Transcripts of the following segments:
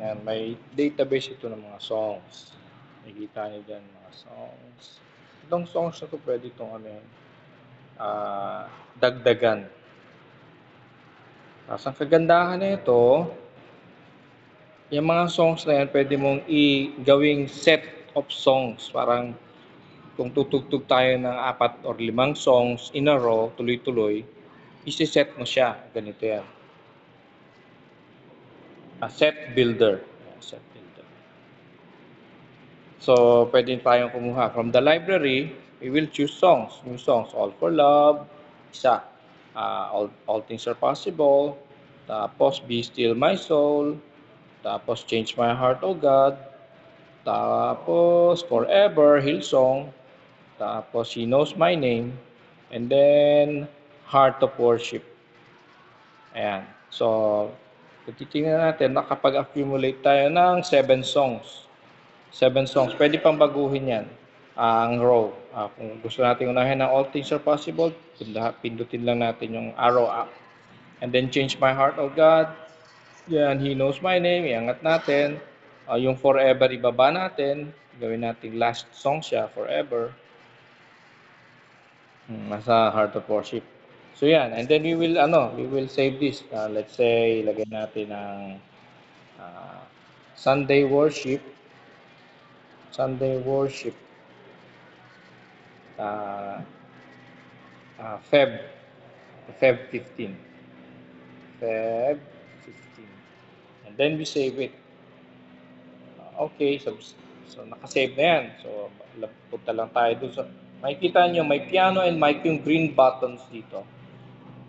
Yan, may database ito ng mga songs. Nakikita niyo dyan mga songs. Itong songs na to pwede itong dagdagan. Tapos ang kagandahan na ito, yung mga songs na yan, pwede mong gawing set of songs. Parang kung tutugtog tayo ng 4 or 5 songs in a row, tuloy-tuloy, isi-set mo siya. Ganito yan. A set builder. Set builder. So, pwede tayong kumuha. From the library, we will choose songs. New songs. All for Love. Isa. All Things Are Possible. Tapos, Be Still My Soul. Tapos, Change My Heart, O God. Tapos, Forever, Hillsong. Tapos, He Knows My Name. And then, Heart of Worship. Ayan. So, kung titingnan natin, nakapag-accumulate tayo ng 7 songs. 7 songs. Pwede pang baguhin yan. Ang row. Kung gusto natin unahin ng All Things Are Possible, pindutin lang natin yung arrow up. And then Change My Heart, Oh God. Yan, He Knows My Name. Iangat natin. Yung Forever, ibaba natin. Gawin natin last song siya, Forever. Nasa Heart of Worship. So yan, and then we will save this. Let's say, ilagay natin ng Sunday Worship. Sunday Worship. Feb 15. Feb 15. And then we save it. Okay, so nakasave na yan. So, punta lang tayo doon. So, makikita nyo, may piano and mic yung green buttons dito.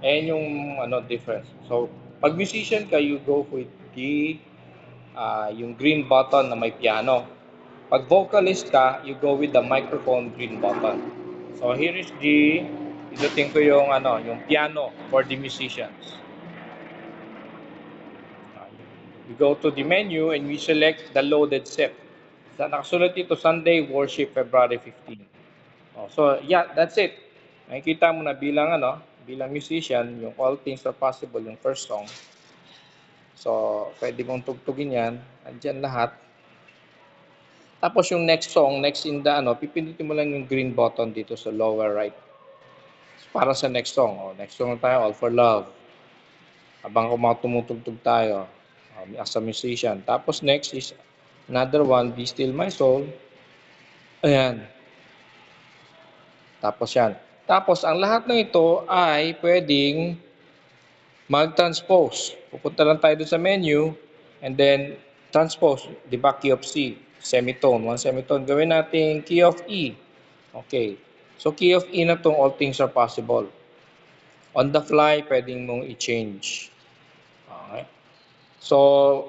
And yung difference. So, pag musician ka, you go with yung green button na may piano. Pag vocalist ka, you go with the microphone green button. So, here is pinutin ko yung piano for the musicians. We go to the menu and we select the loaded set. Nakasulat dito, Sunday Worship, February 15. So, yeah, that's it. Makikita mo na bilang musician, yung All Things Are Possible, yung first song. So, pwede mong tugtugin yan. Andyan lahat. Tapos yung next song, next in the pipindutin mo lang yung green button dito sa lower right. Para sa next song. Next song tayo, All for Love. Habang tumutugtog tayo as a musician. Tapos next is another one, Be Still My Soul. Ayan. Tapos yan. Tapos ang lahat ng ito ay pwedeng mag-transpose. Pupunta lang tayo sa menu and then transpose. Di ba key of C? Semitone. One semitone. Gawin natin key of E. Okay. So key of E na itong All Things Are Possible. On the fly, pwedeng mong i-change. Okay. So,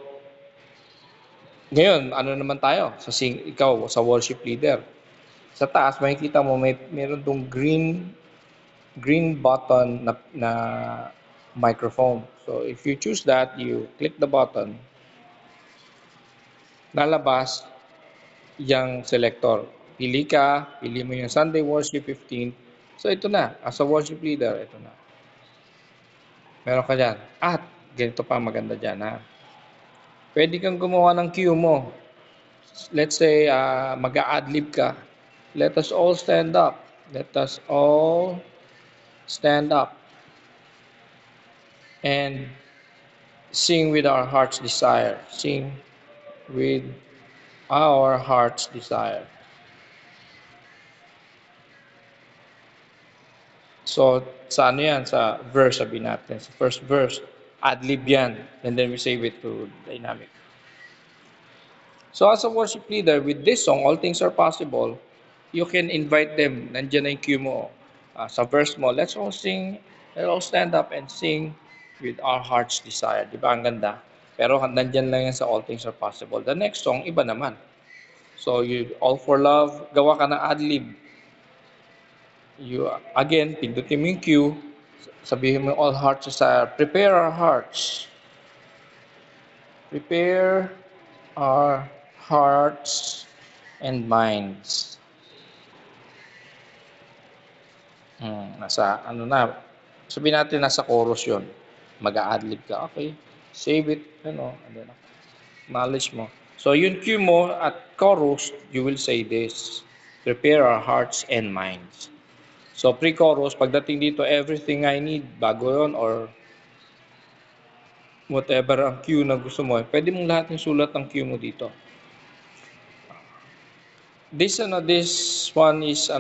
ngayon, naman tayo? Ikaw, sa worship leader. Sa taas, makikita mo, meron tong green button na microphone. So, if you choose that, you click the button, lalabas yung selector. Pili mo yung Sunday Worship 15. So, ito na. As a worship leader, ito na. Meron ka dyan. At, ganito pa maganda dyan, ha. Pwede kang gumawa ng cue mo. Let's say, mag-a-adlib ka. Let us all stand up. Let us all stand up and sing with our heart's desire. Sing with our heart's desire. So, sa yan? Sa verse, sabi natin. Sa first verse, adlib yan. And then we save it to dynamic. So, as a worship leader, with this song, All Things Are Possible, you can invite them. Nandiyan na yung cue mo. Sa verse mo, let's all sing, let's all stand up and sing with our heart's desire. Di ba? Ang ganda. Pero nandiyan lang yan sa All Things Are Possible. The next song, iba naman. So, All for Love, gawa ka ng adlib. Again, pindutin mo yung cue. Sabihin mo all hearts desire. Prepare our hearts. Prepare our hearts and minds. Sabihin natin nasa chorus yun. Mag-a-adlib ka. Okay. Save it. And then, knowledge mo. So yung cue mo at chorus, you will say this, prepare our hearts and minds. So pre-chorus, pagdating dito, everything I need, bago yon or whatever ang cue na gusto mo, pwede mong lahat yung sulat ng cue mo dito. This one is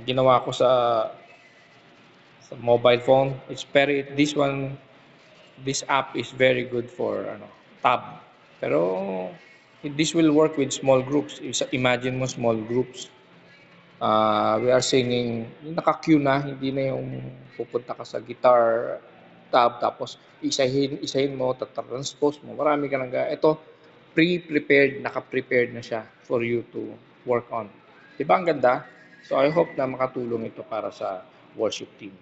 ginawa ko sa mobile phone. This app is very good for tab. Pero this will work with small groups. Imagine mo small groups. We are singing, naka-cue na, hindi na yung pupunta ka sa guitar tab tapos isahin mo, transpose mo. Marami ka nang ito pre-prepared, naka-prepared na siya for you to work on. 'Di ba ang ganda? So I hope na makatulong ito para sa worship team.